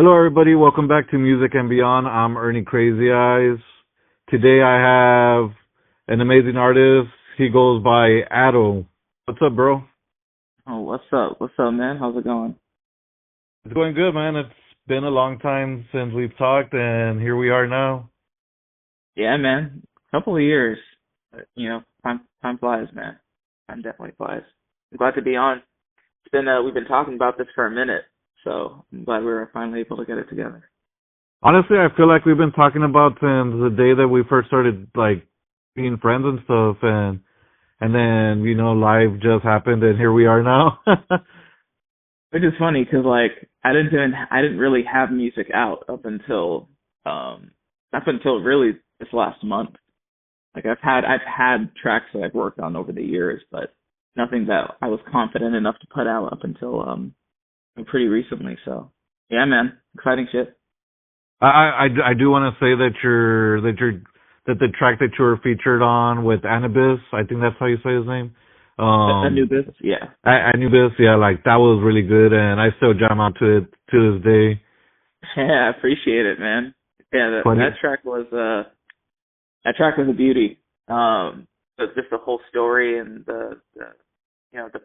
Hello, everybody. Welcome back to Music and Beyond. I'm Ernie Crazy Eyes. Today I have an amazing artist. He goes by Ad3l. What's up, bro? Oh, what's up? What's up, man? How's it going? It's going good, man. It's been a long time since we've talked, and here we are now. Yeah, man. Couple of years. Time flies, man. Time definitely flies. I'm glad to be on. It's been we've been talking about this for a minute, so I'm glad we were finally able to get it together. Honestly, I feel like we've been talking about since the day that we first started, like, being friends and stuff, and then, life just happened, and here we are now. Which is funny because I didn't really have music out up until really this last month. Like I've had tracks that I've worked on over the years, but nothing that I was confident enough to put out up until pretty recently. So yeah, man, exciting shit. I do want to say that the track that you were featured on with Anubis, I think that's how you say his name. A new business, yeah. Anubis, yeah, like that was really good, and I still jam out to it to this day. Yeah, I appreciate it, man. Yeah, that, Funny, that track was that track was a beauty. Just the whole story and the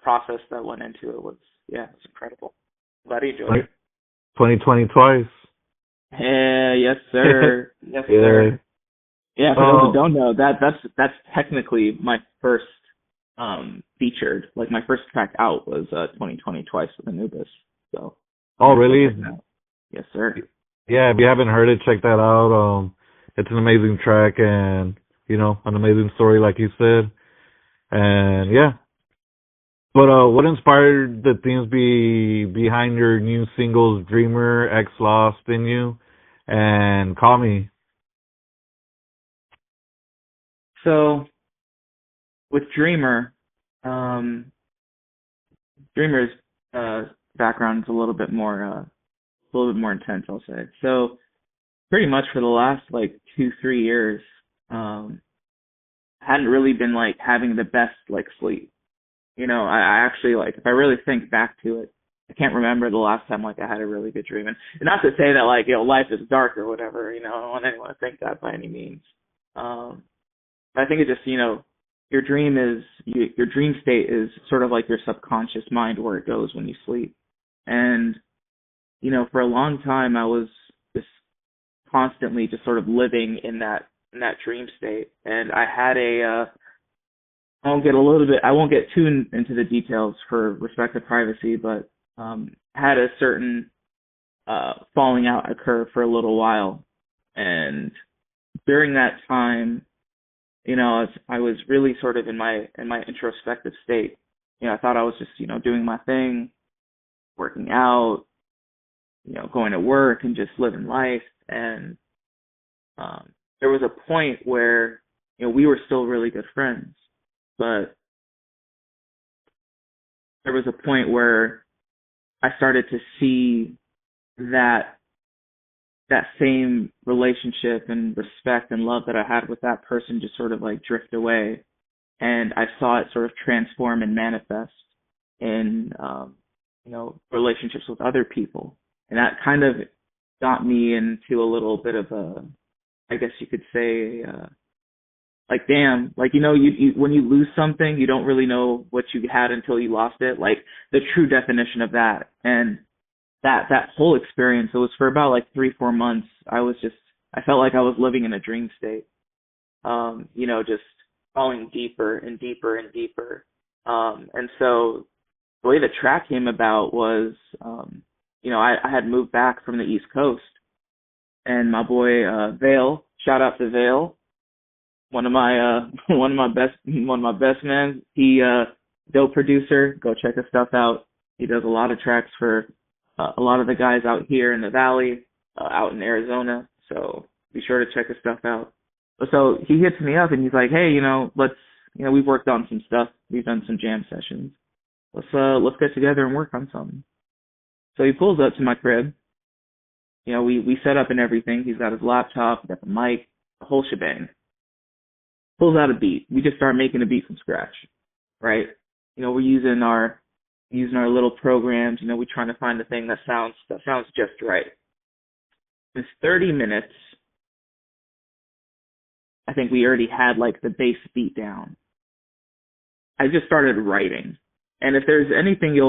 process that went into it was, yeah, it was incredible. Glad you enjoyed like it. 2020 twice. Yeah, yes sir, yes Yeah. sir. Yeah, for those who Oh, don't know, that's technically my first featured, like my first track out was 2020 Twice with Anubis. So oh, yeah, go really? check it out. Yes sir. Yeah. If you haven't heard it, check that out. It's an amazing track, and an amazing story, like you said. And yeah. But what inspired the themes behind your new singles, "Dreamer," "X Lost in You," and "Call Me"? So with um, Dreamer's background is a little bit more intense, I'll say. So pretty much for the last like 2 3 years, I hadn't really been like having the best like sleep. I actually like if I really think back to it, I can't remember the last time like I had a really good dream. And not to say that like life is dark or whatever. I don't want anyone to think that by any means. Um, I think it just your dream state is sort of like your subconscious mind where it goes when you sleep. And for a long time I was just constantly just sort of living in that dream state. And I had I won't get too into the details for respect to privacy, but had a certain falling out occur for a little while. And during that time, as I was really sort of in my introspective state. I thought I was just, doing my thing, working out, going to work and just living life. And there was a point where, we were still really good friends, but there was a point where I started to see that that same relationship and respect and love that I had with that person just sort of like drift away. And I saw it sort of transform and manifest in, relationships with other people. And that kind of got me into a little bit of I guess you could say, like, damn, like, you when you lose something, you don't really know what you had until you lost it. Like the true definition of that. And that whole experience, it was for about like 3 4 months. I felt like I was living in a dream state. Just falling deeper and deeper and deeper. And so the way the track came about was, I had moved back from the East Coast, and my boy Vale, shout out to Vale, one of my one of my best men. He dope producer. Go check his stuff out. He does a lot of tracks for a lot of the guys out here in the valley, out in Arizona. So be sure to check his stuff out. So he hits me up and he's like, hey, let's, we've worked on some stuff. We've done some jam sessions. Let's get together and work on something. So he pulls up to my crib. We set up and everything. He's got his laptop, got the mic, the whole shebang. Pulls out a beat. We just start making a beat from scratch, right? We're using our little programs. We're trying to find the thing that sounds just right. this 30 minutes, I think we already had like the bass beat down. I just started writing. And if there's anything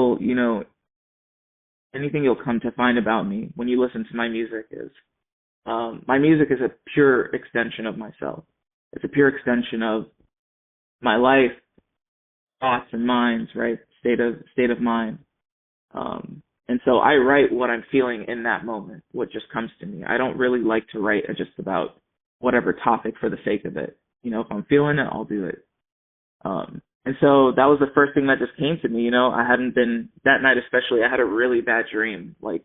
anything you'll come to find about me when you listen to my music is, my music is a pure extension of myself. It's a pure extension of my life, thoughts and minds, right? State of mind. And so I write what I'm feeling in that moment, what just comes to me. I don't really like to write just about whatever topic for the sake of it. If I'm feeling it, I'll do it. And so that was the first thing that just came to me. I hadn't been, that night especially, I had a really bad dream, like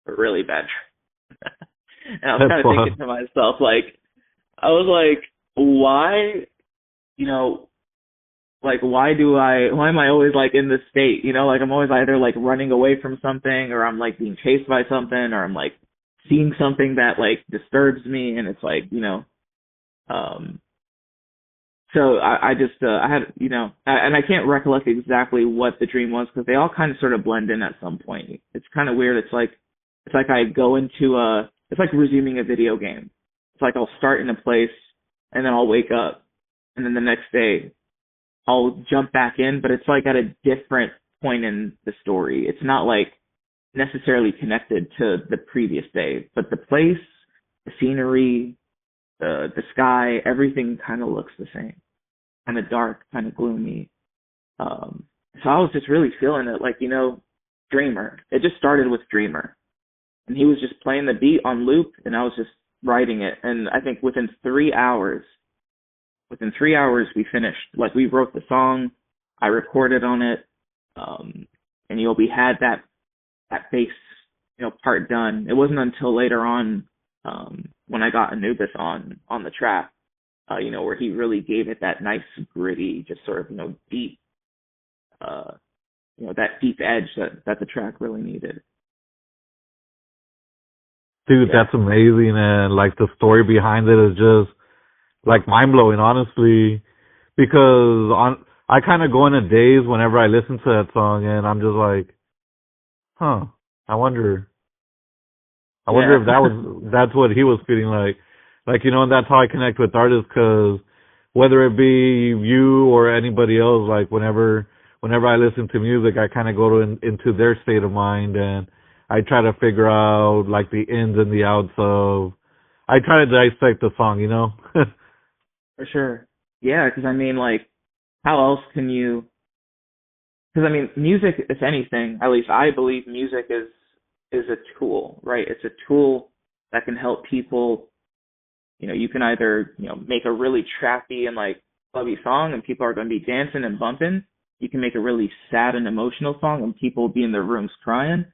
a really bad dream. And I was kind of thinking to myself, like, I was like, why, like, why am I always like in this state? Like I'm always either like running away from something, or I'm like being chased by something, or I'm like seeing something that like disturbs me. And it's like, so I just, I had, and I can't recollect exactly what the dream was, because they all kind of sort of blend in at some point. It's kind of weird. It's like I go into it's like resuming a video game. It's like I'll start in a place and then I'll wake up, and then the next day I'll jump back in, but it's like at a different point in the story. It's not like necessarily connected to the previous day, but the place, the scenery, the sky, everything kind of looks the same, kind of dark, kind of gloomy. So I was just really feeling it, like, Dreamer. It just started with Dreamer, and he was just playing the beat on loop, and I was just writing it. And I think within 3 hours we finished. Like, we wrote the song, I recorded on it, and we had that bass part done. It wasn't until later on, when I got Anubis on the track, where he really gave it that nice gritty, just sort of deep, that deep edge that the track really needed. Dude, yeah. That's amazing, and like the story behind it is just like mind blowing, honestly, because I kind of go in a daze whenever I listen to that song, and I'm just like, I wonder if that's what he was feeling like, and that's how I connect with artists, because whether it be you or anybody else, like whenever I listen to music, I kind of go into their state of mind, and I try to figure out like the ins and the outs of. I try to dissect the song, For sure. Yeah, because I mean, like, how else can you? Because I mean, music, if anything, at least I believe music is a tool, right? It's a tool that can help people. You can either make a really trappy and like clubby song, and people are going to be dancing and bumping. You can make a really sad and emotional song, and people will be in their rooms crying.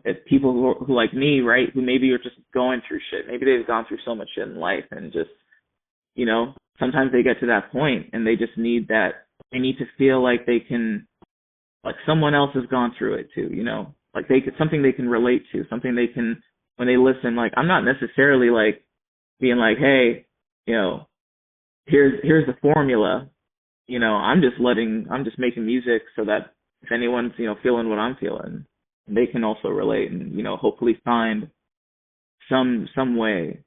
If people who like me, right, who maybe are just going through shit, maybe they've gone through so much shit in life, and just sometimes they get to that point and they just need that. They need to feel like they can, like someone else has gone through it too. Like something they can relate to, something they can, when they listen. Like, I'm not necessarily like being like, hey, here's the formula. I'm just making music so that if anyone's feeling what I'm feeling, they can also relate, and hopefully find some way,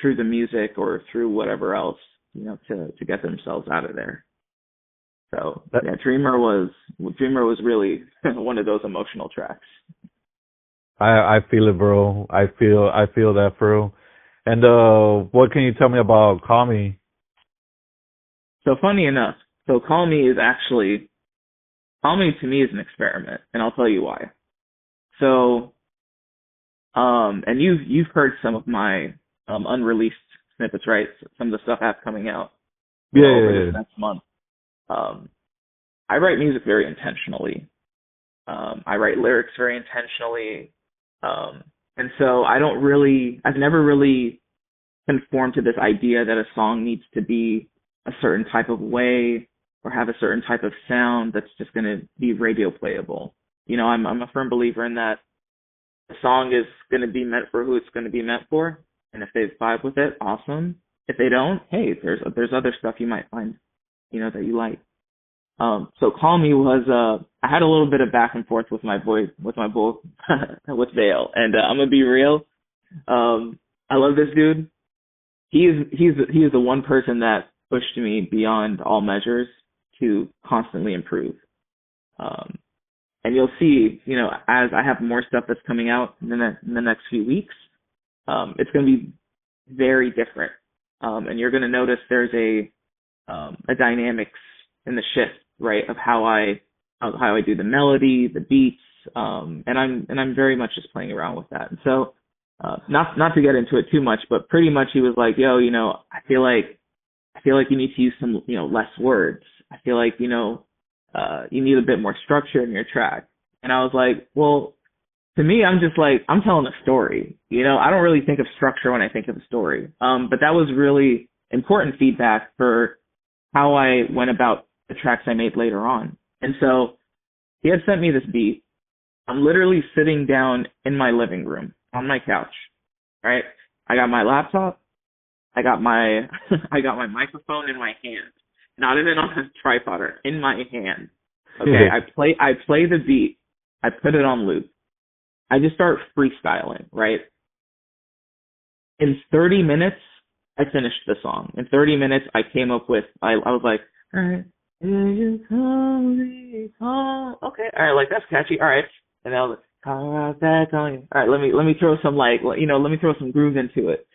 through the music or through whatever else, to get themselves out of there. So yeah, Dreamer was really one of those emotional tracks. I feel it, bro. I feel that, bro. And what can you tell me about Call Me? So funny enough, Call Me to me is an experiment, and I'll tell you why. So, and you've heard some of my unreleased snippets, right? Some of the stuff I have coming out over this next month. I write music very intentionally. I write lyrics very intentionally. And so I've never really conformed to this idea that a song needs to be a certain type of way or have a certain type of sound that's just going to be radio playable. I'm a firm believer in that. The song is going to be meant for who it's going to be meant for. And if they vibe with it, awesome. If they don't, hey, there's other stuff you might find, that you like. So Call Me was, I had a little bit of back and forth with my boy, with Vale. And I'm going to be real. I love this dude. He is the one person that pushed me beyond all measures to constantly improve. Um, and you'll see, as I have more stuff that's coming out in the next few weeks, it's going to be very different. And you're going to notice there's a dynamics in the shift, right, of how I do the melody, the beats, and I'm very much just playing around with that. And so, not to get into it too much, but pretty much he was like, yo, I feel like you need to use some, less words. I feel like, you need a bit more structure in your track. And I was like, well, to me, I'm just like, I'm telling a story. I don't really think of structure when I think of a story. But that was really important feedback for how I went about the tracks I made later on. And so he had sent me this beat. I'm literally sitting down in my living room on my couch, right? I got my laptop. I got my I got my microphone in my hand, not even on a tripod, or in my hand. Okay, I play the beat. I put it on loop. I just start freestyling, right? In 30 minutes, I finished the song. In 30 minutes, I came up with, I was like, all right, you call me, call. Okay, all right, like that's catchy. All right, and then I was like, call right back on you. All right, let me throw some let me throw some groove into it.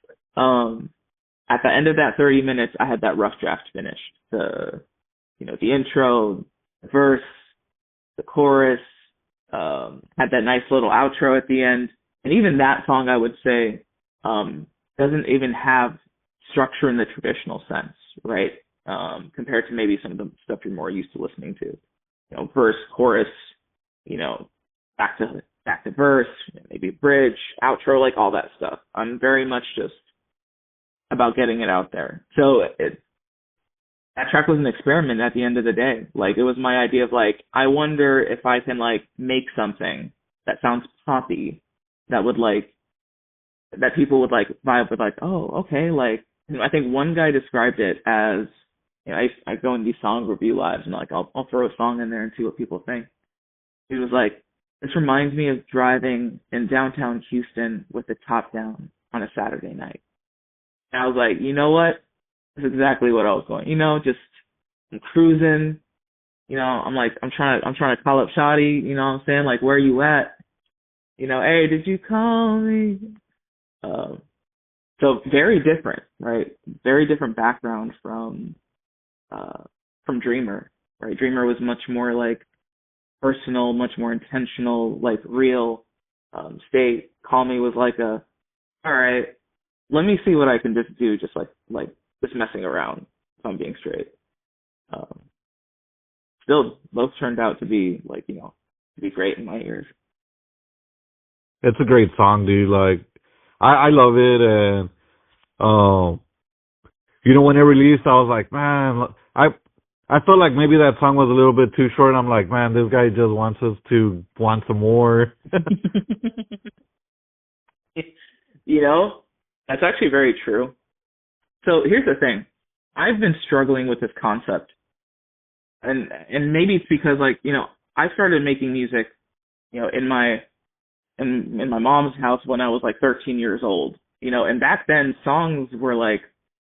At the end of that 30 minutes, I had that rough draft finished. The intro, the verse, the chorus, had that nice little outro at the end. And even that song, I would say, doesn't even have structure in the traditional sense, right? Compared to maybe some of the stuff you're more used to listening to. Verse, chorus, back to verse, maybe bridge, outro, like all that stuff. I'm very much just about getting it out there. So that track was an experiment at the end of the day. Like, it was my idea of like, I wonder if I can like make something that sounds poppy that would like, that people would like vibe with, like, oh, okay. Like, I think one guy described it as, I go in these song review lives and like, I'll throw a song in there and see what people think. He was like, this reminds me of driving in downtown Houston with the top down on a Saturday night. And I was like, you know what? That's exactly what I was going. Just I'm cruising. I'm like, I'm trying to call up Shotty. You know what I'm saying? Like, where you at? Hey, did you call me? So very different, right? Very different background from Dreamer, right? Dreamer was much more like personal, much more intentional, like real. State Call Me was like all right, let me see what I can just do, just like just messing around, if I'm being straight. Still, both turned out to be to be great in my ears. It's a great song, dude. Like, I love it, and um, when it released, I was like, man, I felt like maybe that song was a little bit too short. I'm like, man, this guy just wants us to want some more. That's actually very true. So here's the thing. I've been struggling with this concept. And maybe it's because I started making music, in my mom's house when I was like 13 years old. And back then songs were like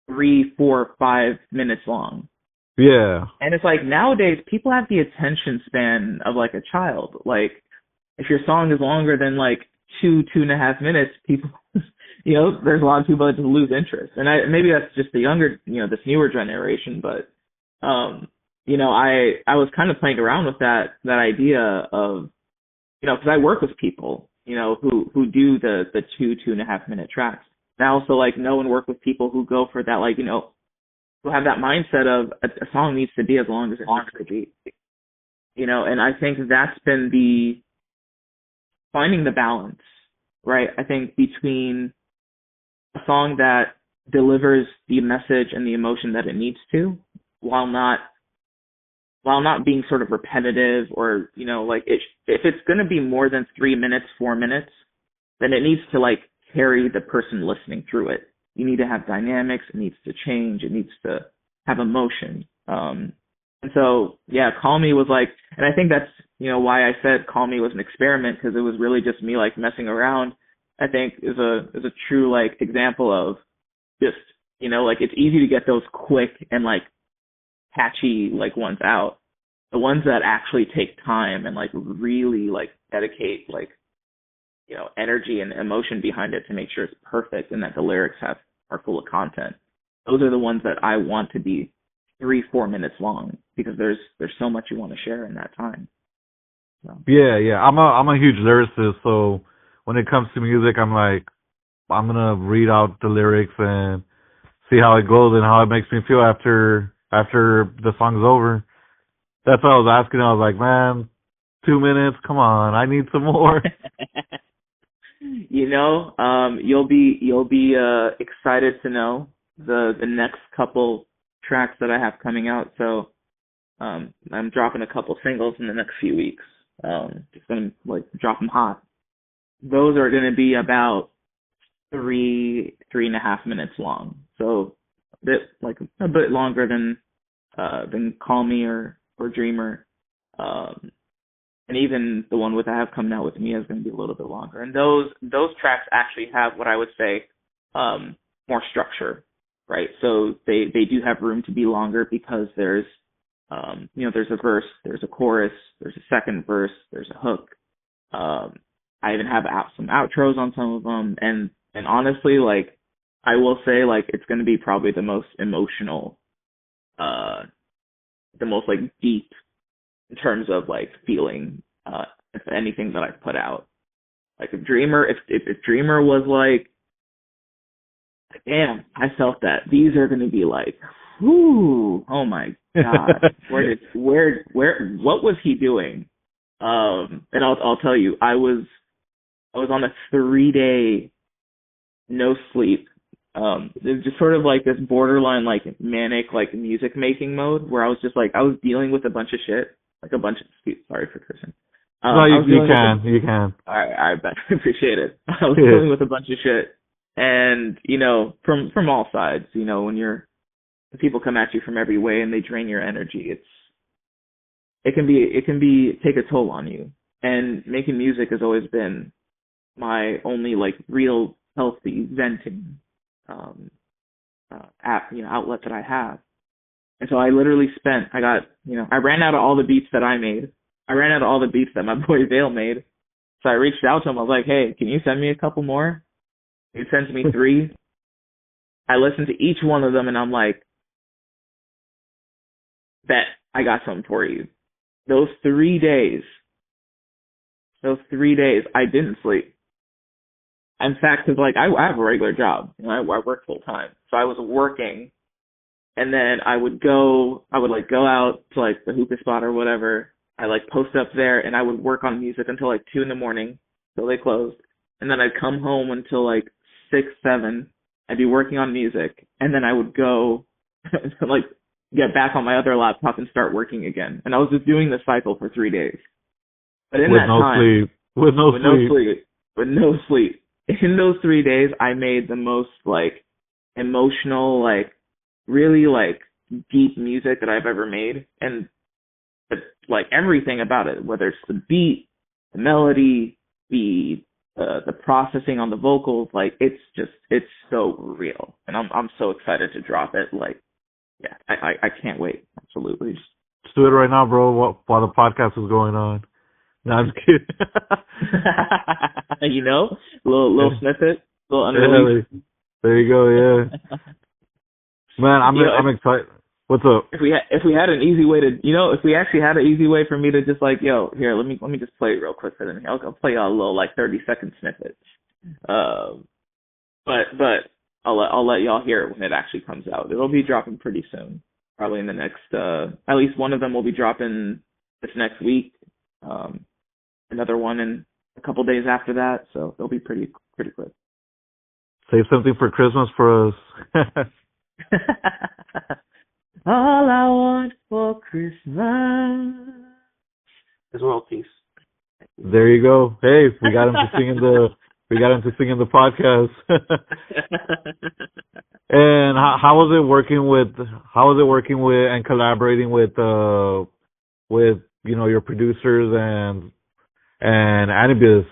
3, 4, 5 minutes long. Yeah. And it's like nowadays people have the attention span of like a child. Like, if your song is longer than like 2.5 minutes, people there's a lot of people that just lose interest. And maybe that's just the younger, this newer generation, but I was kind of playing around with that idea of, because I work with people, who do the 2.5 minute tracks. And I also know and work with people who go for that, who have that mindset of a song needs to be as long as it wants to be. And I think that's been finding the balance, right? I think between a song that delivers the message and the emotion that it needs to, while not being sort of repetitive, or if it's going to be more than 3 minutes, 4 minutes, then it needs to carry the person listening through it. You need to have dynamics. It needs to change. It needs to have emotion. And so, yeah, Call Me was and I think that's, why I said Call Me was an experiment, because it was really just me messing around. I think is a true like example of just, like it's easy to get those quick and like catchy like ones out. The ones that actually take time and like really like dedicate like, energy and emotion behind it to make sure it's perfect and that the lyrics are full of content. Those are the ones that I want to be 3-4 minutes long, because there's so much you want to share in that time. So. Yeah. I'm a huge lyricist, so when it comes to music, I'm like, I'm gonna read out the lyrics and see how it goes and how it makes me feel after the song's over. That's what I was asking. I was like, man, 2 minutes, come on, I need some more. You'll be excited to know the next couple tracks that I have coming out. So I'm dropping a couple singles in the next few weeks. Just gonna like drop them hot. Those are gonna be about 3.5 minutes long. So a bit longer than Call Me or Dreamer. And even the one with I have coming out with Mia is going to be a little bit longer. And those tracks actually have what I would say more structure, right? So they do have room to be longer because there's there's a verse, there's a chorus, there's a second verse, there's a hook. I even have some outros on some of them, and honestly, like I will say, like it's going to be probably the most emotional, the most like deep in terms of like feeling, if anything that I've put out. Like if Dreamer was like, damn, I felt that. These are gonna be like, whoo, oh my god, what was he doing? And I'll tell you, I was on a 3-day no sleep. It was just sort of like this borderline like manic like music making mode where I was just like I was dealing with a bunch of shit. Like a bunch of, sorry for cursing. No, you can. I bet. I appreciate it. I was dealing with a bunch of shit, and from all sides. When people come at you from every way and they drain your energy, it can be take a toll on you. And making music has always been my only like real healthy venting outlet that I have. And so I literally I ran out of all the beats that I made. I ran out of all the beats that my boy Vale made. So I reached out to him. I was like, hey, can you send me a couple more? He sends me 3. I listened to each one of them and I'm like, bet I got something for you. Those 3 days, I didn't sleep. In fact, because like I have a regular job. I work full time. So I was working. And then I would go out to like the hookah spot or whatever. I like post up there and I would work on music until like 2 a.m. till they closed. And then I'd come home until like 6, 7. I'd be working on music. And then I would go like get back on my other laptop and start working again. And I was just doing this cycle for 3 days. But in that time, with no sleep. In those 3 days, I made the most like emotional, like really like deep music that I've ever made, and like everything about it, whether it's the beat, the melody, the processing on the vocals, like it's so real, and I'm so excited to drop it. Like, yeah, I can't wait. Absolutely. Just do it right now, bro. While the podcast is going on. No, I'm just kidding. Little snippet, little unreleased. Yeah, there you go. Yeah. Man, I'm excited. What's up? If we had an easy way to, if we actually had an easy way for me to just like, here, let me just play it real quick for them. I'll play y'all a little like 30-second snippet. But I'll let y'all hear it when it actually comes out. It'll be dropping pretty soon, probably in the next. At least one of them will be dropping this next week. Another one in a couple days after that, so they'll be pretty quick. Save something for Christmas for us. All I want for Christmas is world peace. There you go. Hey, we got him to sing in the podcast. And how was it working with and collaborating with your producers and Anubis?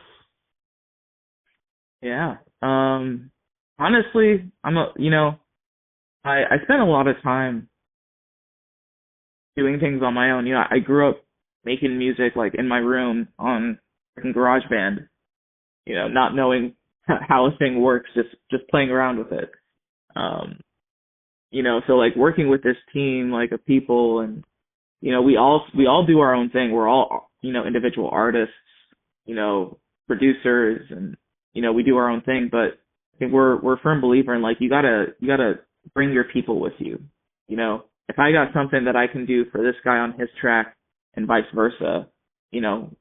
Yeah. Honestly, I spent a lot of time doing things on my own. I grew up making music like in my room on freaking GarageBand, not knowing how a thing works, just playing around with it. Um, so like working with this team like of people, and we all do our own thing. We're all, individual artists, you know, producers, and we do our own thing, but I think we're a firm believer in like you gotta bring your people with you. If I got something that I can do for this guy on his track and vice versa, you know,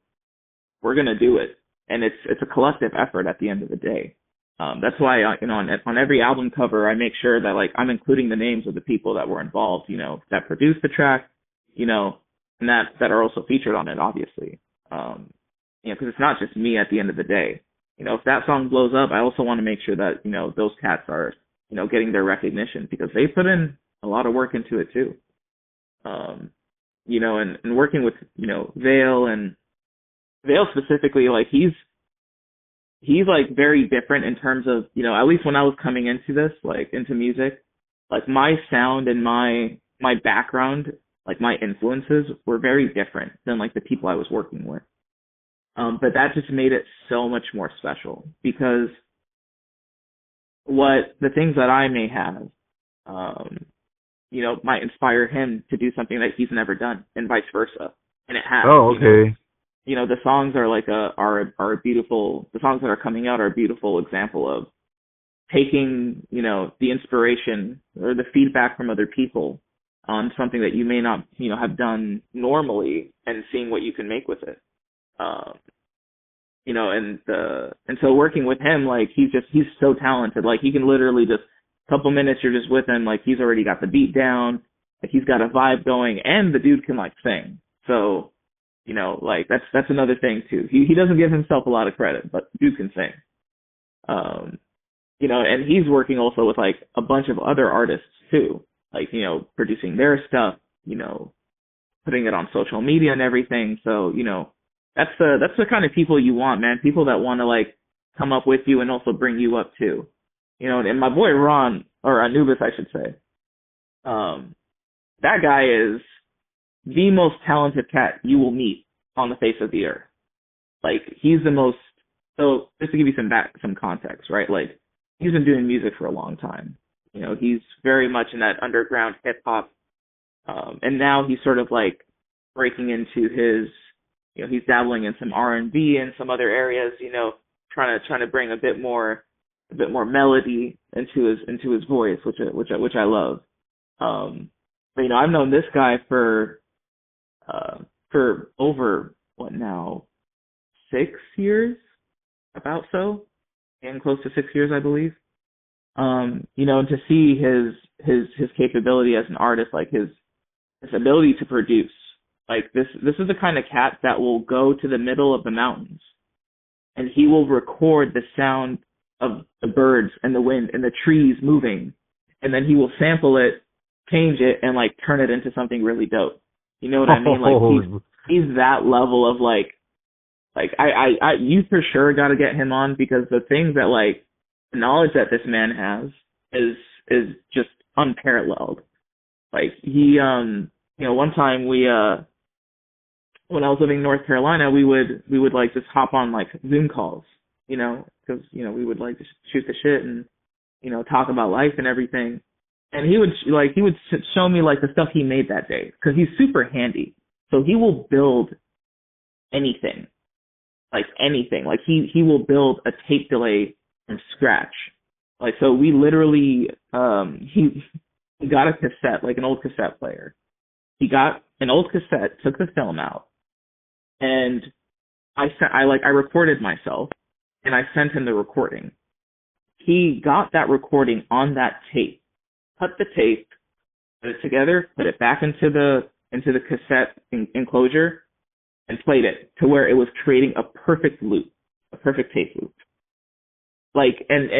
we're gonna do it, and it's a collective effort at the end of the day. That's why on every album cover I make sure that like I'm including the names of the people that were involved, that produced the track, you know, and that are also featured on it, obviously. Because it's not just me at the end of the day. If that song blows up, I also want to make sure that those cats are getting their recognition because they put in a lot of work into it too. Um, and working with Vale, and Vale specifically, like he's like very different in terms of, at least when I was coming into this, like into music, like my sound and my background, like my influences were very different than like the people I was working with. But that just made it so much more special because what the things that I may have, um, might inspire him to do something that he's never done, and vice versa. And it has. Oh, okay. The songs are like are a beautiful. The songs that are coming out are a beautiful example of taking the inspiration or the feedback from other people on something that you may not have done normally, and seeing what you can make with it. Um, and so working with him, like he's so talented. Like he can literally just a couple minutes you're just with him, like he's already got the beat down, like he's got a vibe going, and the dude can like sing. So like that's another thing too. He doesn't give himself a lot of credit, but dude can sing. Um, and he's working also with like a bunch of other artists too, like producing their stuff, putting it on social media and everything. So that's the kind of people you want, man. People that want to like come up with you and also bring you up too. And my boy Ron, or Anubis, I should say, that guy is the most talented cat you will meet on the face of the earth. Like he's the most. So just to give you some context, right? Like he's been doing music for a long time. He's very much in that underground hip hop, and now he's sort of like breaking into his. He's dabbling in some R&B and some other areas. Trying to bring a bit more melody into his voice, which I love. But I've known this guy for over what now 6 years, about so, and close to 6 years, I believe. And to see his capability as an artist, like his ability to produce. Like this is the kind of cat that will go to the middle of the mountains and he will record the sound of the birds and the wind and the trees moving, and then he will sample it, change it, and like turn it into something really dope. You know what I mean? Like he's that level of like I you for sure got to get him on because the things that like the knowledge that this man has is just unparalleled. Like he one time we when I was living in North Carolina, we would like just hop on like Zoom calls, because we would like to shoot the shit and talk about life and everything. And he would show me like the stuff he made that day because he's super handy. So he will build anything, like anything. Like he will build a tape delay from scratch. Like so we literally he got a cassette, like an old cassette player. He got an old cassette, took the film out, and I recorded myself and I sent him the recording. He got that recording on that tape, cut the tape, put it together, put it back into the cassette enclosure, and played it to where it was creating a perfect loop, a perfect tape loop. Like and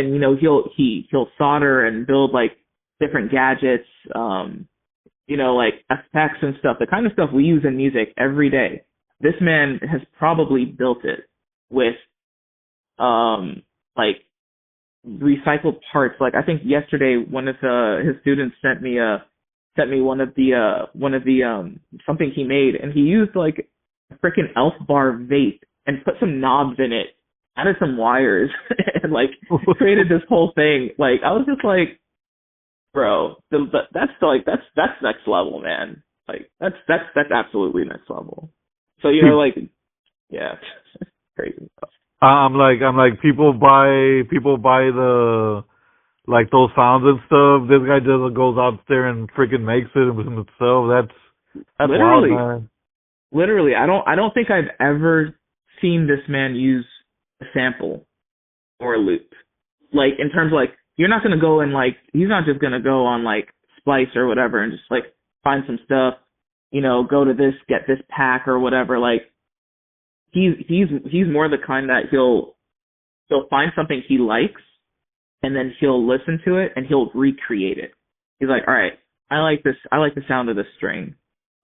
he'll solder and build like different gadgets, like effects and stuff, the kind of stuff we use in music every day. This man has probably built it with like recycled parts. Like I think yesterday one of his students sent me one of the something he made, and he used like a freaking Elf Bar vape and put some knobs in it, added some wires, and like created this whole thing. Like I was just like, bro, that's next level, man. Like that's absolutely next level. So like, yeah, crazy stuff. I'm like people buy the like those sounds and stuff. This guy just goes out there and freaking makes it himself. That's wild, Literally, man. literally, I don't think I've ever seen this man use a sample or a loop. Like in terms of like you're not gonna go and like he's not just gonna go on like Splice or whatever and just like find some stuff, go to this, get this pack or whatever. Like he's more the kind that he'll find something he likes and then he'll listen to it and he'll recreate it. He's like, all right, I like the sound of this string.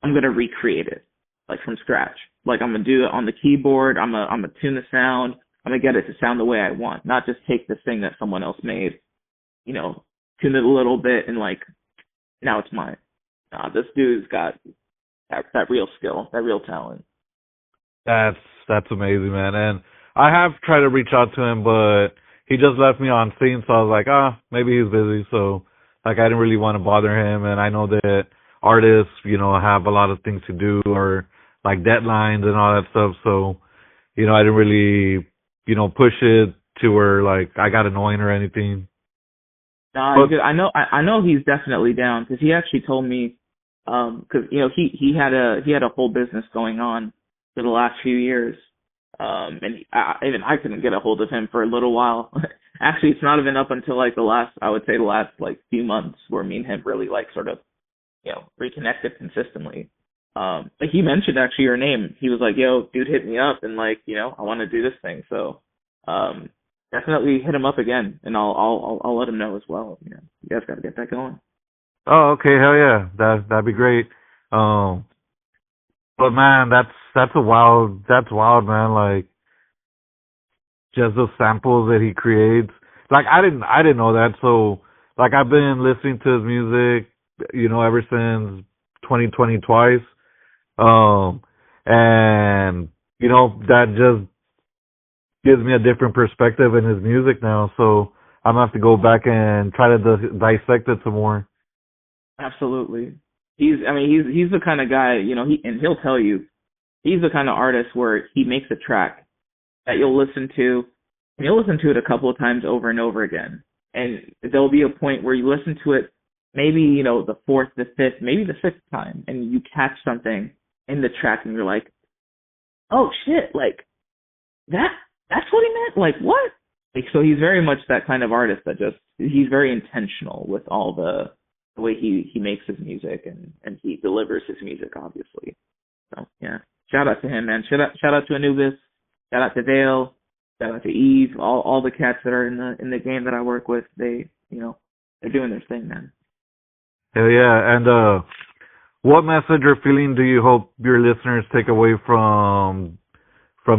I'm gonna recreate it like from scratch. Like I'm gonna do it on the keyboard. I'm gonna tune the sound. I'm gonna get it to sound the way I want, not just take this thing that someone else made, tune it a little bit and like now it's mine. Nah, this dude's got that real skill, that real talent. That's that's amazing, man. And I have tried to reach out to him, but he just left me on scene. So I was like, maybe he's busy. So like, I didn't really want to bother him. And I know that artists, have a lot of things to do or like deadlines and all that stuff. So I didn't really, push it to where like I got annoying or anything. Nah, But I know he's definitely down because he actually told me, because he had a whole business going on for the last few years, and even I couldn't get a hold of him for a little while. Actually, it's not even up until like I would say the last like few months where me and him really like sort of reconnected consistently. Like he mentioned actually your name. He was like, "Yo, dude, hit me up," and like I want to do this thing. So, definitely hit him up again, and I'll let him know as well. You guys got to get that going. oh, okay, hell yeah, that'd be great. Um, but man, that's wild, man. Like just the samples that he creates. Like I didn't know that. So like I've been listening to his music, ever since 2020 twice. Um, and that just gives me a different perspective in his music now. So I'm gonna have to go back and try to dissect it some more. Absolutely. He's the kind of guy, he'll tell you, he's the kind of artist where he makes a track that you'll listen to, and you'll listen to it a couple of times over and over again. And there'll be a point where you listen to it, maybe, the fourth, the fifth, maybe the sixth time, and you catch something in the track and you're like, oh shit, like that's what he meant? Like what? Like so he's very much that kind of artist that just he's very intentional with all the way he makes his music and he delivers his music obviously. So yeah. Shout out to him, man. Shout out to Anubis, shout out to Vale, shout out to Eve, all the cats that are in the game that I work with, they're doing their thing, man. Hell yeah! And what message or feeling do you hope your listeners take away from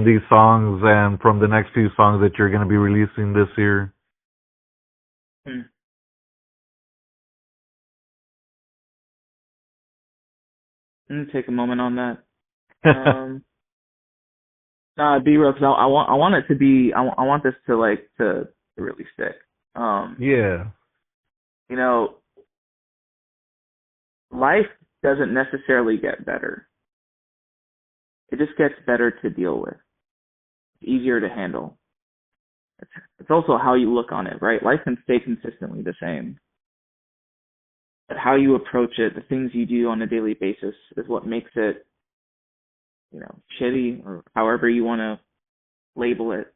these songs and from the next few songs that you're going to be releasing this year? Hmm. I'm gonna take a moment on that. Um be real, because I want it to be I want this to like to really stick. Yeah. You know, life doesn't necessarily get better. It just gets better to deal with, easier to handle. It's also how you look on it, right? Life can stay consistently the same, but how you approach it, the things you do on a daily basis, is what makes it, shitty or however you want to label it,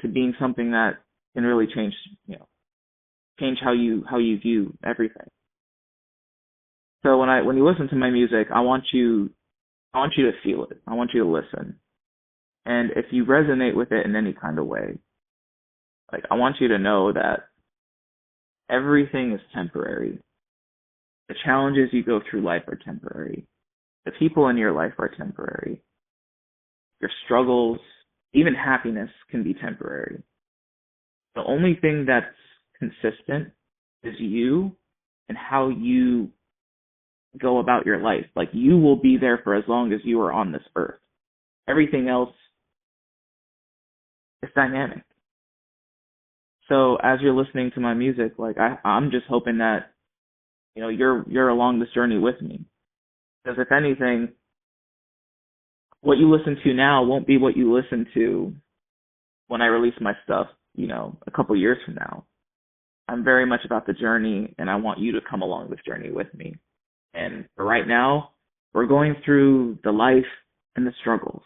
to being something that can really change how you view everything. So when you listen to my music, I want you to feel it. I want you to listen. And if you resonate with it in any kind of way, like I want you to know that everything is temporary. The challenges you go through life are temporary. The people in your life are temporary. Your struggles, even happiness can be temporary. The only thing that's consistent is you and how you go about your life. Like, you will be there for as long as you are on this earth. Everything else is dynamic. So as you're listening to my music, like, I'm just hoping that, you're along this journey with me. Because if anything, what you listen to now won't be what you listen to when I release my stuff, a couple years from now. I'm very much about the journey, and I want you to come along this journey with me. And for right now, we're going through the life and the struggles.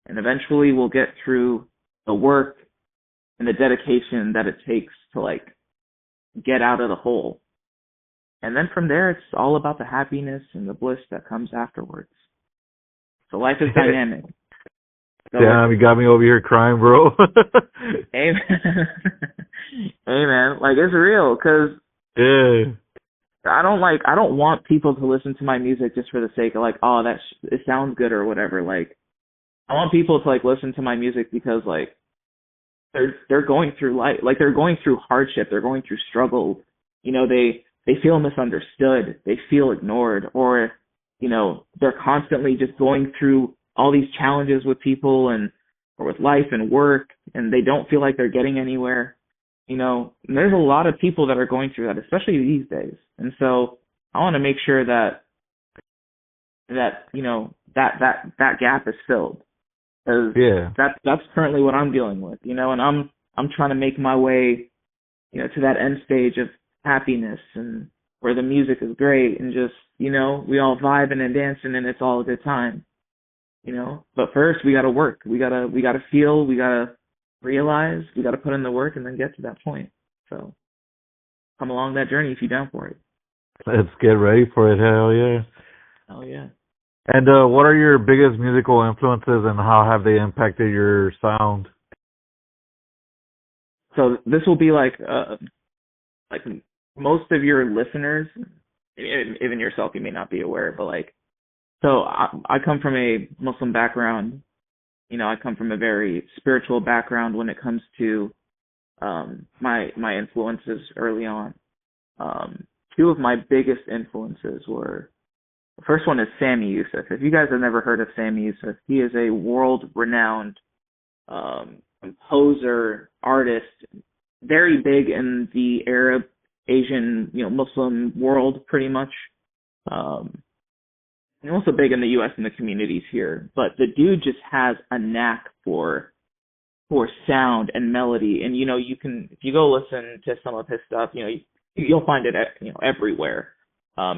And eventually we'll get through the work and the dedication that it takes to, like, get out of the hole. And then from there, it's all about the happiness and the bliss that comes afterwards. So life is dynamic. So damn, you got me over here crying, bro. Hey, hey, man, like, it's real, because yeah. I don't want people to listen to my music just for the sake of, like, oh, it sounds good or whatever. Like, I want people to, like, listen to my music because, like, they're going through life, like, they're going through hardship, they're going through struggle. They feel misunderstood, they feel ignored, or they're constantly just going through all these challenges with people or with life and work, and they don't feel like they're getting anywhere. And there's a lot of people that are going through that, especially these days. And so I want to make sure that that gap is filled, because that's currently what I'm dealing with. And I'm trying to make my way, to that end stage of happiness, and where the music is great, and just, we all vibing and dancing, and it's all a good time. But first we got to work. We got to feel, we got to realize, we got to put in the work, and then get to that point. So come along that journey if you're down for it. Let's get ready for it. Hell yeah. Oh yeah. And what are your biggest musical influences, and how have they impacted your sound? So this will be like most of your listeners, even yourself, you may not be aware, but like, so I come from a Muslim background. I come from a very spiritual background when it comes to my influences early on. Two of my biggest influences were, the first one is Sami Yusuf. If you guys have never heard of Sami Yusuf, he is a world-renowned composer, artist, very big in the Arab, Asian, Muslim world, pretty much. And also big in the U.S. and the communities here. But the dude just has a knack for sound and melody. And, you can, if you go listen to some of his stuff, you'll find it, everywhere.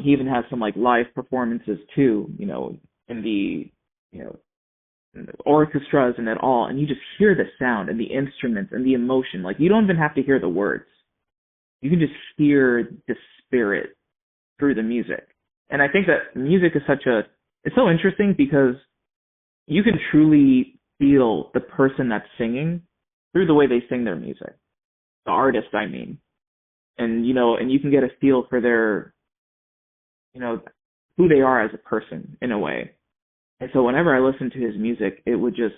He even has some, like, live performances too, in the, in the orchestras and it all. And you just hear the sound and the instruments and the emotion. Like, you don't even have to hear the words. You can just hear the spirit through the music. And I think that music is it's so interesting, because you can truly feel the person that's singing through the way they sing their music. The artist, I mean. And, and you can get a feel for their, who they are as a person, in a way. And so whenever I listened to his music, it would just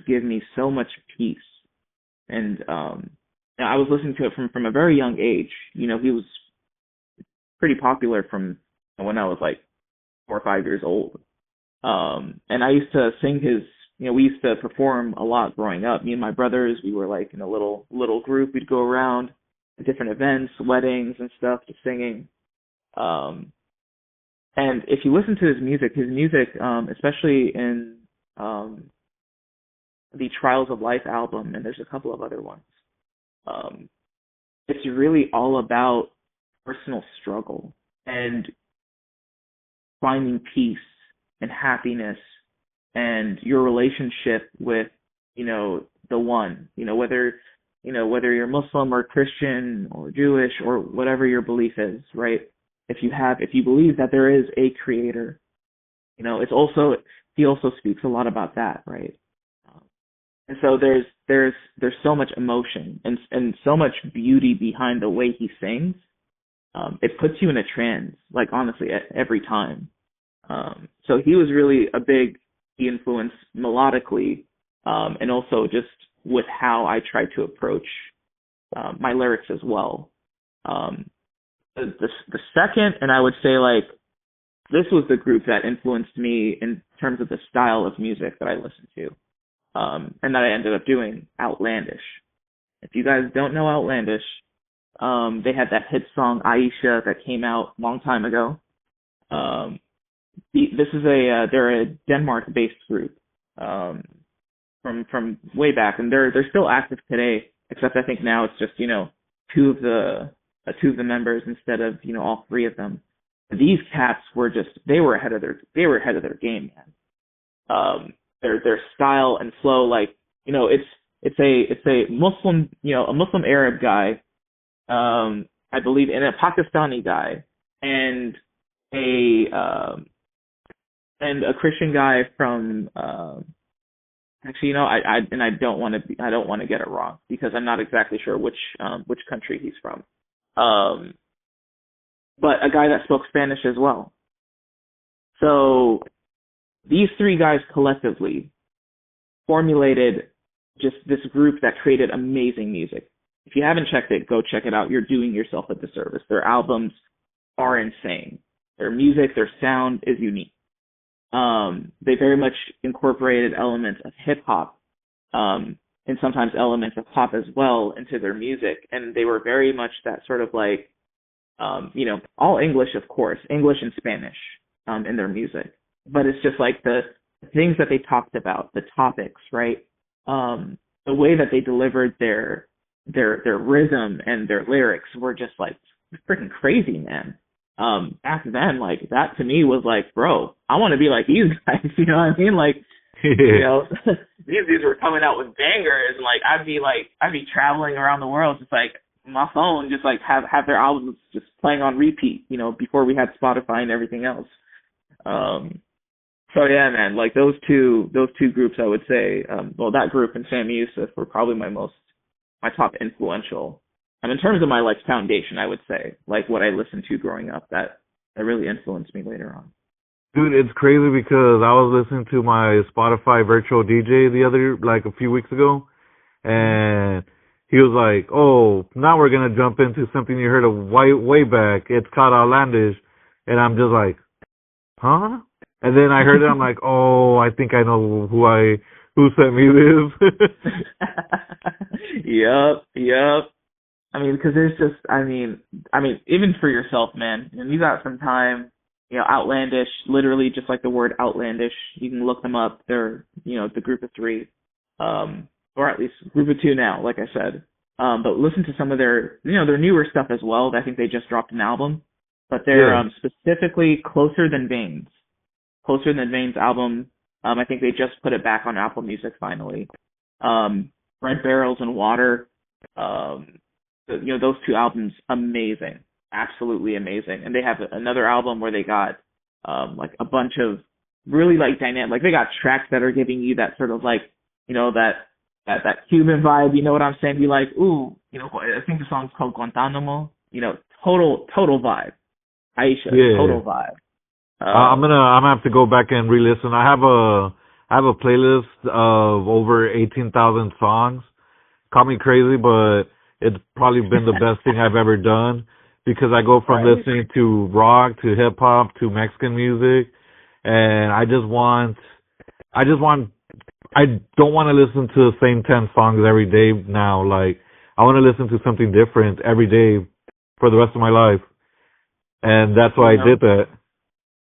give me so much peace. And I was listening to it from a very young age. He was pretty popular from when I was like 4 or 5 years old. And I used to sing his, we used to perform a lot growing up. Me and my brothers, we were like in a little group. We'd go around to different events, weddings and stuff, just singing. And if you listen to his music, especially in the Trials of Life album, and there's a couple of other ones, it's really all about personal struggle and finding peace and happiness and your relationship with, the one, whether you're Muslim or Christian or Jewish or whatever your belief is, right? If you believe that there is a creator, he also speaks a lot about that, right? And so there's so much emotion and so much beauty behind the way he sings. It puts you in a trance, like, honestly, every time. So he was really a big influence melodically, and also just with how I try to approach my lyrics as well. Um, the second, and I would say like this was the group that influenced me in terms of the style of music that I listened to, and that I ended up doing. Outlandish. If you guys don't know Outlandish, they had that hit song Aisha that came out a long time ago. Um, this is they're a Denmark-based group from way back, and they're still active today. Except I think now it's just two of the members instead of all three of them. These cats were just they were ahead of their game, man. Their style and flow, like it's a Muslim a Muslim Arab guy, I believe, and a Pakistani guy, and a Christian guy from actually I don't want to get it wrong because I'm not exactly sure which country he's from, but a guy that spoke Spanish as well. So these three guys collectively formulated just this group that created amazing music. If you haven't checked it, go check it out. You're doing yourself a disservice. Their albums are insane. Their music, their sound is unique. They very much incorporated elements of hip hop, and sometimes elements of pop as well into their music. And they were very much that sort of like, all English, of course, English and Spanish, in their music. But it's just like the things that they talked about, the topics, right? The way that they delivered their rhythm and their lyrics were just like freaking crazy, man. Back then, like that to me was like, bro, I want to be like these guys. You know what I mean? Like, these dudes were coming out with bangers, and like I'd be traveling around the world, just like my phone, just like have their albums just playing on repeat. Before we had Spotify and everything else. So yeah, man, like those two groups, I would say, that group and Sam Yusuf were probably my top influential. In terms of my like foundation, I would say, like what I listened to growing up, that really influenced me later on. Dude, it's crazy because I was listening to my Spotify virtual DJ a few weeks ago, and he was like, "Oh, now we're gonna jump into something you heard of way back. It's called Outlandish," and I'm just like, "Huh?" And then I heard it. I'm like, "Oh, I think I know who sent me this." Yep. I mean, because there's just, I mean, even for yourself, man, and you got some time, Outlandish, literally just like the word outlandish, you can look them up. They're, the group of three, or at least group of two now, like I said. But listen to some of their newer stuff as well. I think they just dropped an album, but they're specifically Closer Than Veins album. I think they just put it back on Apple Music finally. Red Barrels and Water. Those two albums, amazing, absolutely amazing. And they have another album where they got like a bunch of really like dynamic, like they got tracks that are giving you that sort of like that Cuban vibe. You know what I'm saying? Be like, ooh, I think the song's called Guantanamo. Total vibe. Aisha, total vibe. I'm gonna have to go back and re-listen. I have a playlist of over 18,000 songs. Call me crazy, but it's probably been the best thing I've ever done because I go from listening to rock to hip hop to Mexican music, and I don't want to listen to the same 10 songs every day now. Like, I want to listen to something different every day for the rest of my life, and that's why I did that.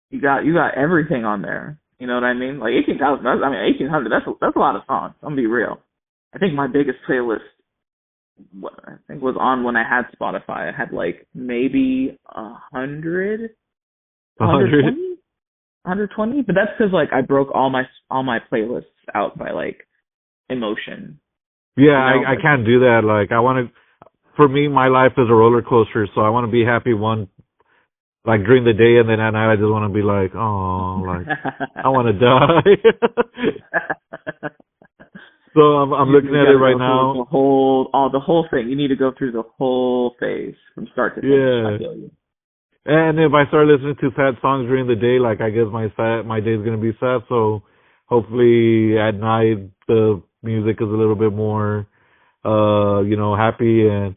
You got everything on there. You know what I mean? Like 18,000. 1,800. That's a lot of songs. I'm gonna be real. I think my biggest playlist, was on when I had Spotify. I had like maybe 100, 120. But that's because like I broke all my playlists out by like emotion. Yeah, I can't do that. Like for me, my life is a roller coaster, so I want to be happy like during the day, and then at night I just want to be like, oh, like I want to die. So I'm looking at it right now. The whole thing. You need to go through the whole phase from start to finish. Yeah. I feel you. And if I start listening to sad songs during the day, like I guess my day is gonna be sad. So hopefully at night the music is a little bit more, happy. And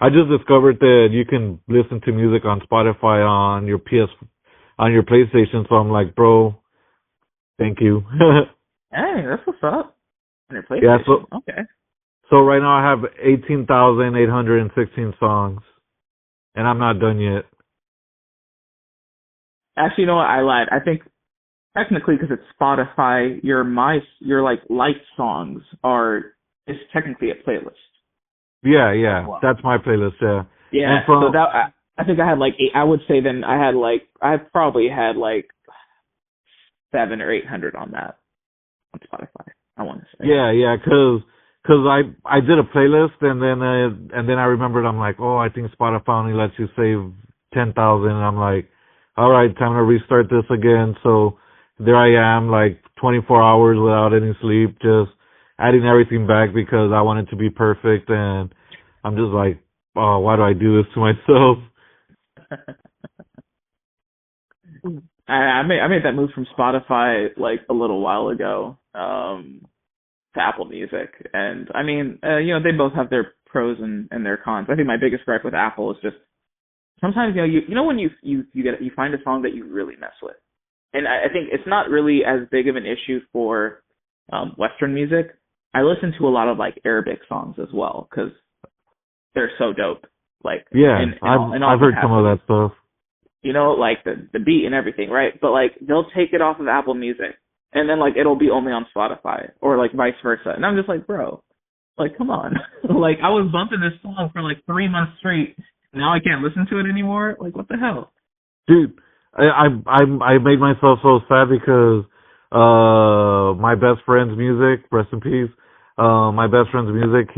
I just discovered that you can listen to music on Spotify on your on your PlayStation. So I'm like, bro, thank you. Hey, that's what's up. On your Yeah. PlayStation. Okay. So right now I have 18,816 songs, and I'm not done yet. Actually, you know what? I lied. I think technically, because it's Spotify, your like liked songs are is technically a playlist. Yeah, As yeah, well. that's my playlist. Yeah, and Yeah. So from that I think I had like eight. I would say then I probably had like 700 or 800 on that on Spotify. I want to say. yeah, yeah, cause I did a playlist and then I remembered I'm like, oh, I think Spotify only lets you save 10,000. I'm like, all right, time to restart this again. So there I am, like 24 hours without any sleep, just adding everything back because I want it to be perfect. And I'm just like, oh, why do I do this to myself? I made that move from Spotify like a little while ago to Apple Music, and I mean, they both have their pros and their cons. I think my biggest gripe with Apple is just sometimes when you find a song that you really mess with, and I think it's not really as big of an issue for Western music. I listen to a lot of like Arabic songs as well because they're so dope, like Yeah, in all I've heard some of that capacities. stuff. Like the beat and everything, right? But like they'll take it off of Apple Music and then like it'll be only on Spotify or like vice versa. And I'm just like, bro, like come on. Like I was bumping this song for like 3 months straight. Now I can't listen to it anymore. Like what the hell? Dude, I made myself so sad because my best friend's music, rest in peace. My best friend's music,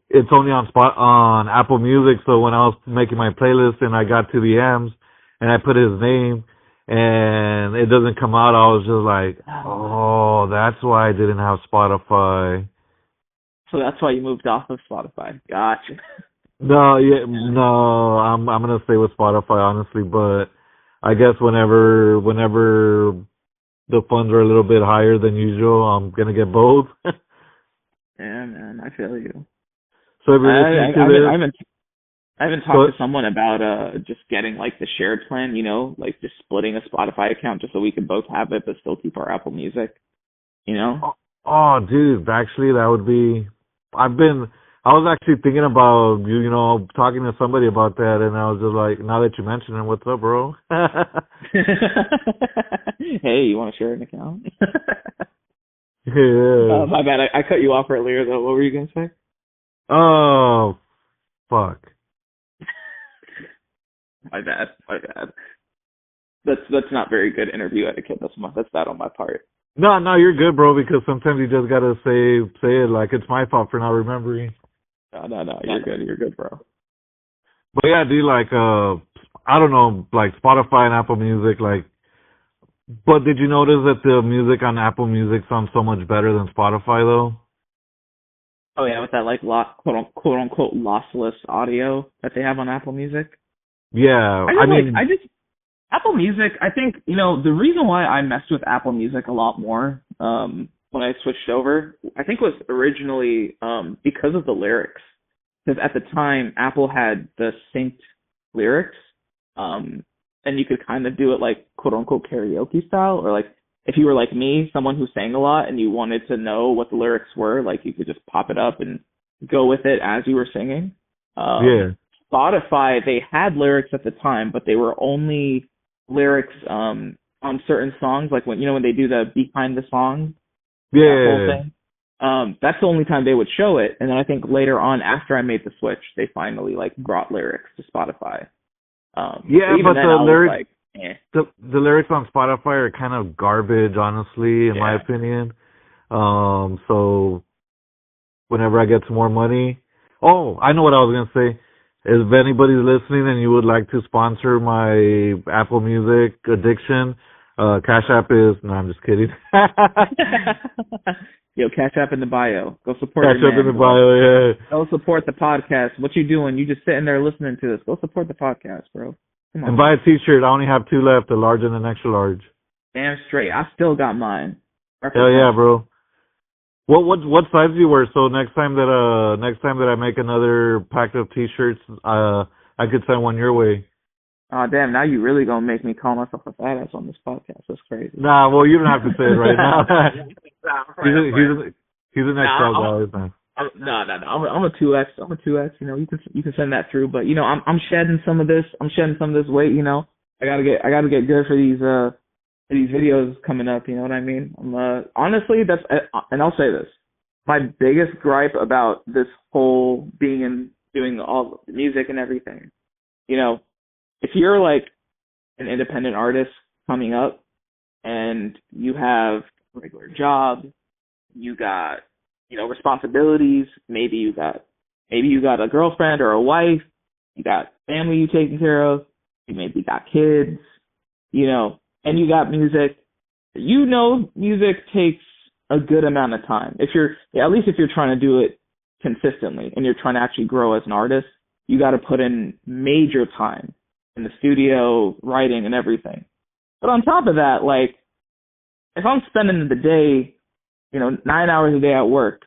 it's only on Apple Music. So when I was making my playlist and I got to the M's and I put his name and it doesn't come out, I was just like, oh, that's why I didn't have Spotify. So that's why you moved off of Spotify. Gotcha. No, yeah, no, I'm gonna stay with Spotify honestly, but I guess whenever the funds are a little bit higher than usual, I'm gonna get both. Yeah, man, I feel you. So if I you're listening I, to I haven't I this, haven't I haven't talked to but someone about just getting like the shared plan, like just splitting a Spotify account just so we can both have it but still keep our Apple Music, you know? oh, oh, dude, actually that would be. I was actually thinking about talking to somebody about that, and I was just like, now that you mention it, what's up, bro? Hey, you want to share an account? Yeah. My bad. I cut you off earlier though. What were you gonna say? Oh, fuck. My bad. My bad. That's not very good interview etiquette. That's bad on my part. No, no, you're good, bro. Because sometimes you just gotta say it like it's my fault for not remembering. No. You're good. You're good, bro. But yeah, dude, like I don't know, like Spotify and Apple Music, like. But did you notice that the music on Apple Music sounds so much better than Spotify, though? Oh yeah, with that like quote unquote lossless audio that they have on Apple Music. Yeah, I I just like mean, I just Apple Music. I think the reason why I messed with Apple Music a lot more when I switched over, I think was originally because of the lyrics. Because at the time Apple had the synced lyrics, and you could kind of do it like quote unquote karaoke style, or like if you were like me, someone who sang a lot and you wanted to know what the lyrics were, like you could just pop it up and go with it as you were singing. Um, yeah, Spotify, they had lyrics at the time, but they were only lyrics on certain songs, like when they do the behind the song, that whole yeah, thing. That's the only time they would show it, and then I think later on, after I made the switch, they finally like brought lyrics to Spotify. But yeah. even But then, the I was lyrics, like, eh. the lyrics on Spotify are kind of garbage, honestly, in my Yeah. opinion. So whenever I get some more money, oh, I know what I was gonna say. If anybody's listening and you would like to sponsor my Apple Music addiction, Cash App is. No, I'm just kidding. Yo, catch up in the bio. Go support Cash your App in man, the bro. bio. Yeah. Go support the podcast. What you doing? You just sitting there listening to this. Go support the podcast, bro. Come And on. buy a T-shirt. I only have two left, a large and an extra large. Damn straight. I still got mine. Hell yeah, Represent. bro. what size do you wear? So next time that I make another pack of T-shirts, I could send one your way. Oh damn! Now you really gonna make me call myself a fat ass on this podcast? That's crazy. Nah, well you don't have to say it right now. Nah, I'm playing. He's an XL Nah, guy, man. no, no, no. I'm a 2X. I'm a 2X. You know, you can send that through. But you know, I'm shedding some of this. I'm shedding some of this weight. You know, I gotta get good for these videos coming up. You know what I mean? Honestly, that's and I'll say this. My biggest gripe about this whole being in doing all the music and everything. You know, if you're like an independent artist coming up and you have a regular job, you got, you know, responsibilities, maybe you got a girlfriend or a wife, you got family you taking care of, you maybe got kids, you know, and you got music. You know, music takes a good amount of time. At least if you're trying to do it consistently and you're trying to actually grow as an artist, you got to put in major time in the studio, writing and everything. But on top of that, like, if I'm spending the day, you know, 9 hours a day at work,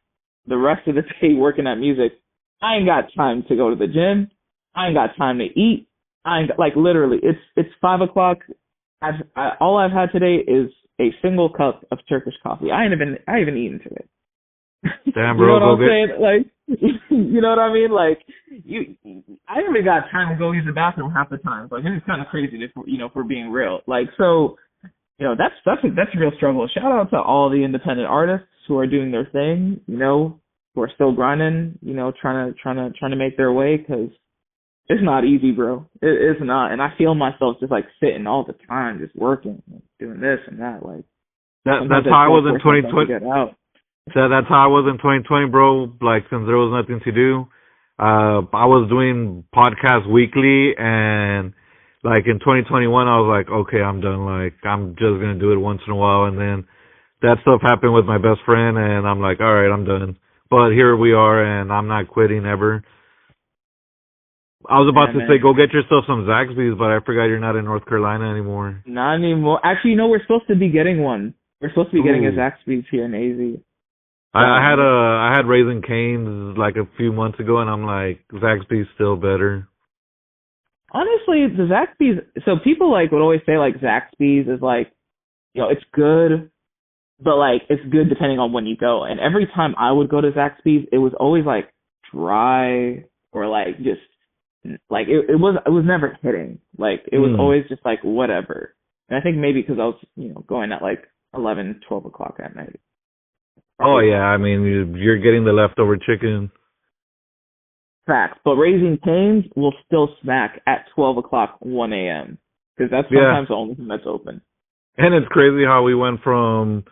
the rest of the day working at music, I ain't got time to go to the gym. I ain't got time to eat. I ain't got, like, literally, it's 5 o'clock. All I've had today is a single cup of Turkish coffee. I haven't eaten today. Damn, You bro, know what I'm go saying? Like, you know what I mean? Like, I haven't got time to go use the bathroom half the time. Like, it's kind of crazy if we're being real. Like, so, you know, that's a real struggle. Shout out to all the independent artists who are doing their thing, you know, who are still grinding, you know, trying to make their way, because it's not easy, bro. It's not, and I feel myself just like sitting all the time, just working, doing this and that. Like, that's how I was in 2020. Get out. That's how I was in 2020, bro. Like, since there was nothing to do, I was doing podcasts weekly, and like in 2021, I was like, okay, I'm done. Like, I'm just gonna do it once in a while, and then that stuff happened with my best friend, and I'm like, all right, I'm done. But here we are, and I'm not quitting ever. I was about to say, go get yourself some Zaxby's, but I forgot you're not in North Carolina anymore. Not anymore. Actually, you know, we're supposed to be getting one. We're supposed to be getting a Zaxby's here in AZ. I had Raising Cane's like a few months ago, and I'm like, Zaxby's still better. Honestly, the Zaxby's. So people like would always say like Zaxby's is like, you know, it's good, but like it's good depending on when you go. And every time I would go to Zaxby's, it was always like dry or like just like it was never hitting. Like it was always just like whatever. And I think maybe because I was, you know, going at like 11, 12 o'clock at night. Oh yeah, I mean you're getting the leftover chicken. Facts, but Raising Cane's will still smack at 12 o'clock, 1 a.m. because that's sometimes the only thing that's open. And it's crazy how we went from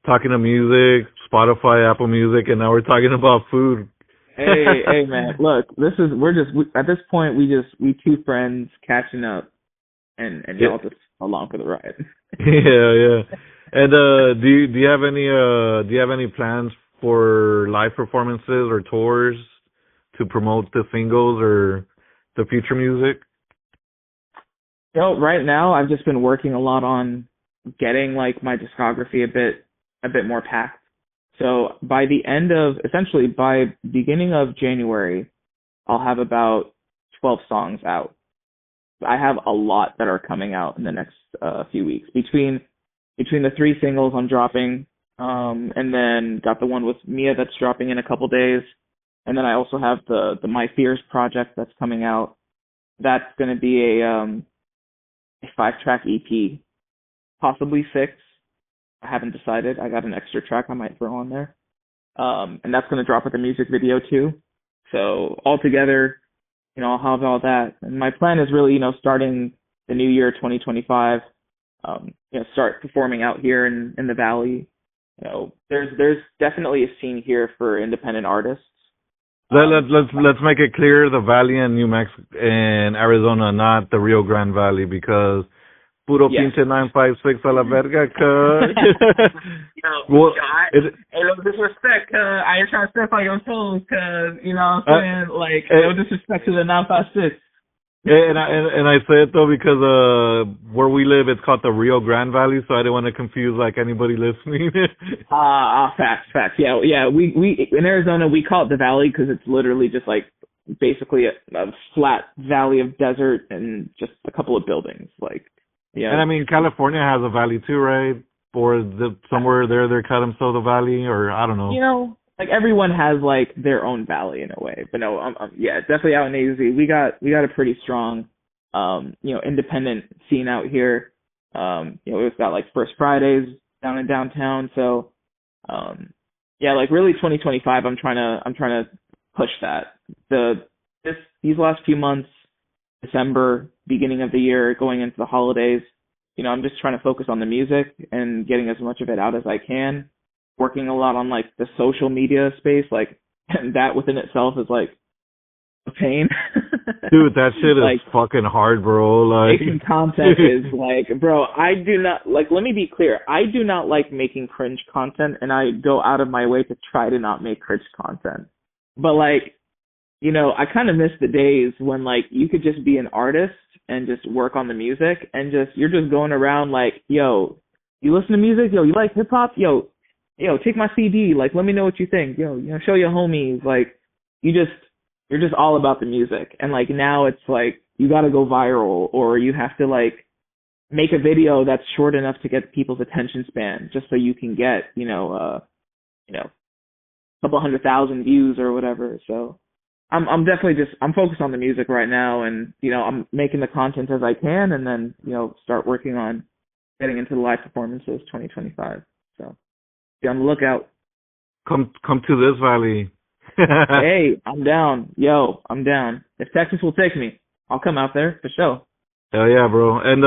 talking to music, Spotify, Apple Music, and now we're talking about food. Hey man, look, at this point we two friends catching up, and y'all just along for the ride. Yeah. And do you have any plans for live performances or tours to promote the singles or the future music? You know, right now I've just been working a lot on getting like my discography a bit more packed. So by beginning of January, I'll have about 12 songs out. I have a lot that are coming out in the next few weeks between the 3 singles I'm dropping, and then got the one with Mia that's dropping in a couple days, and then I also have the My Fears project that's coming out. That's going to be a 5-track EP, possibly 6. I haven't decided. I got an extra track I might throw on there, and that's going to drop with a music video too. So altogether, you know, I'll have all that. And my plan is really, you know, starting the new year 2025. You know, start performing out here in the Valley. You know, there's definitely a scene here for independent artists. Let's make it clear: the Valley in New Mexico and Arizona, not the Rio Grande Valley, because puro pinche 956 a la verga. Well, hey, no disrespect. I ain't trying to step on your toes, cause you know what I'm saying. Like, no disrespect to the 956. And I say it though because where we live it's called the Rio Grande Valley, so I didn't want to confuse like anybody listening. Facts. Yeah. We in Arizona we call it the valley because it's literally just like basically a flat valley of desert and just a couple of buildings. Like, yeah. And I mean, California has a valley too, right? Or somewhere there they call themselves a valley, or I don't know. Like everyone has like their own valley in a way. But no, yeah, definitely out in AZ, we got a pretty strong, independent scene out here. We've got like First Fridays down in downtown. So, yeah, like really 2025, I'm trying to push that. These last few months, December, beginning of the year, going into the holidays, I'm just trying to focus on the music and getting as much of it out as I can. Working a lot on like the social media space, like, and that within itself is like a pain. Dude, that shit is like fucking hard, bro. Like making content is like, bro, I do not like. Let me be clear. I do not like making cringe content, and I go out of my way to try to not make cringe content. But like, I kind of miss the days when like you could just be an artist and just work on the music and you're just going around like, yo, you listen to music, yo, you like hip hop, yo, take my CD, like let me know what you think, show your homies, like you're just all about the music. And like now it's like you got to go viral or you have to like make a video that's short enough to get people's attention span just so you can get, a couple 100,000 views or whatever. So I'm definitely I'm focused on the music right now, and I'm making the content as I can, and then start working on getting into the live performances 2025. So be on the lookout. Come to this valley. Hey, I'm down. Yo, I'm down. If Texas will take me, I'll come out there for sure. Hell yeah, bro. And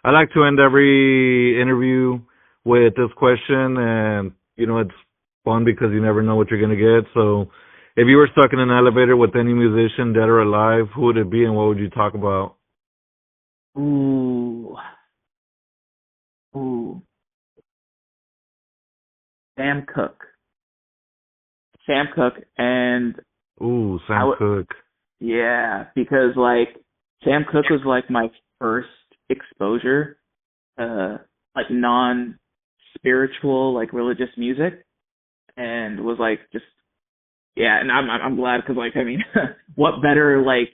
I like to end every interview with this question, and it's fun because you never know what you're gonna get. So, if you were stuck in an elevator with any musician, dead or alive, who would it be, and what would you talk about? Ooh. Sam Cooke, and Sam Cooke. Yeah, because like Sam Cooke was like my first exposure to like non-spiritual, like religious music, and was like just and I'm glad because like I mean, what better like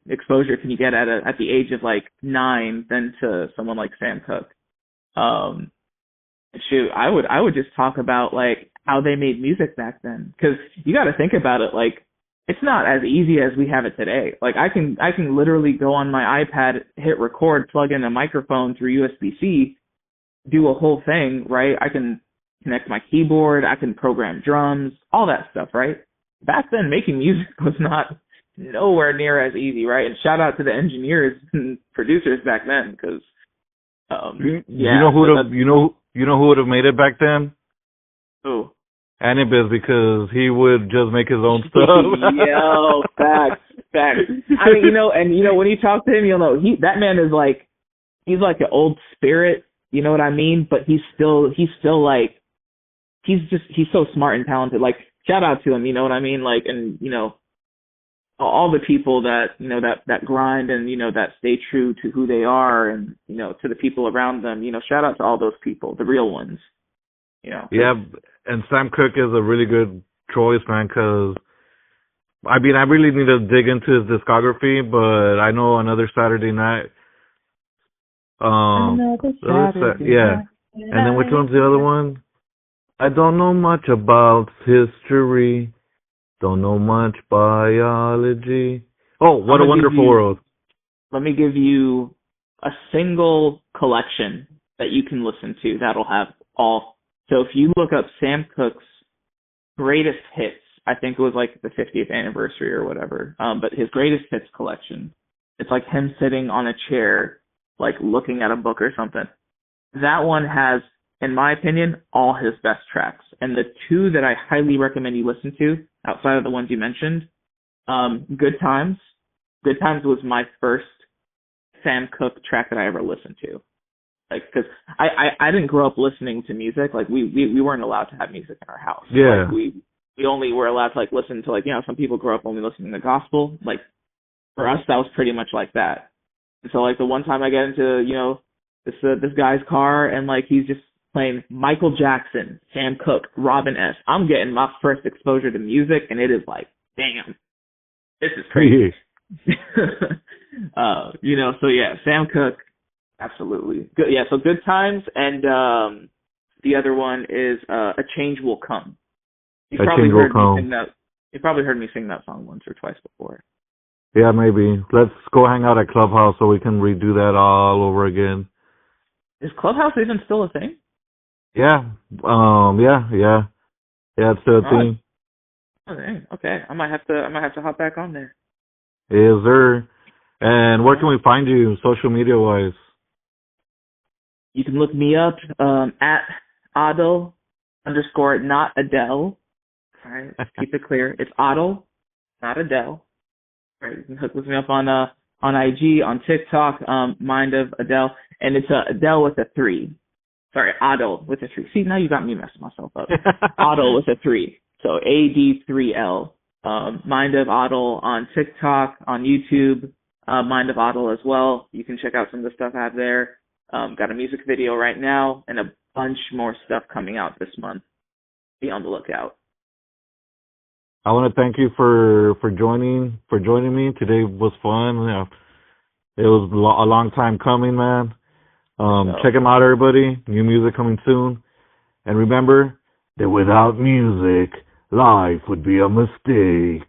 exposure can you get at the age of like 9 than to someone like Sam Cooke? Shoot, I would just talk about like how they made music back then, because you got to think about it, like it's not as easy as we have it today. Like I can literally go on my iPad, hit record, plug in a microphone through USB-C, do a whole thing, right? I can connect my keyboard, I can program drums, all that stuff, right? Back then, making music was nowhere near as easy, right? And shout out to the engineers and producers back then, because you know who would have made it back then? Who? Anibis, because he would just make his own stuff. Yo, facts. I mean, and when you talk to him, you'll know that man is like, he's like an old spirit. You know what I mean? But he's still like, he's so smart and talented. Like, shout out to him. You know what I mean? Like, and all the people that that grind and that stay true to who they are, and to the people around them. Shout out to all those people, the real ones. Yeah, and Sam Cooke is a really good choice, man, because I mean, I really need to dig into his discography, but I know Another Saturday Night. Another Saturday night. And then which one's the other one? I don't know much about history. Don't know much biology. Oh, What a Wonderful World. Let me give you a single collection that you can listen to that'll have all. So if you look up Sam Cooke's greatest hits, I think it was like the 50th anniversary or whatever, but his greatest hits collection, it's like him sitting on a chair, like looking at a book or something. That one has, in my opinion, all his best tracks. And the two that I highly recommend you listen to, outside of the ones you mentioned, Good Times. Good Times was my first Sam Cooke track that I ever listened to. Like, because I didn't grow up listening to music. Like, we weren't allowed to have music in our house. Yeah. Like, we only were allowed to, like, listen to, like, some people grow up only listening to gospel. Like, for us, that was pretty much like that. And so like the one time I get into, this guy's car and like he's just playing Michael Jackson, Sam Cooke, Robin S. I'm getting my first exposure to music, and it is like, damn, this is crazy. So yeah, Sam Cooke, absolutely good. Yeah, so Good Times, and the other one is A Change Will Come. You probably heard me sing that. You probably heard me sing that song once or twice before. Yeah, maybe. Let's go hang out at Clubhouse so we can redo that all over again. Is Clubhouse even still a thing? Yeah. Yeah, it's still a thing. Oh, dang. Okay. I might have to hop back on there. Is there? And where can we find you social media wise? You can look me up at Ad3l _ not Adele. All right, let's keep it clear. It's Ad3l, not Adele. All right, you can look me up on IG, on TikTok, Mind of Adele, and it's Adele with a 3. Sorry, Ad3l with a 3. See, now you got me messing myself up. Ad3l with a 3. So Ad3l. Mind of Ad3l on TikTok, on YouTube, Mind of Ad3l as well. You can check out some of the stuff I have there. Got a music video right now and a bunch more stuff coming out this month. Be on the lookout. I want to thank you for joining me. Today was fun. It was a long time coming, man. Check them out, everybody. New music coming soon. And remember that without music, life would be a mistake.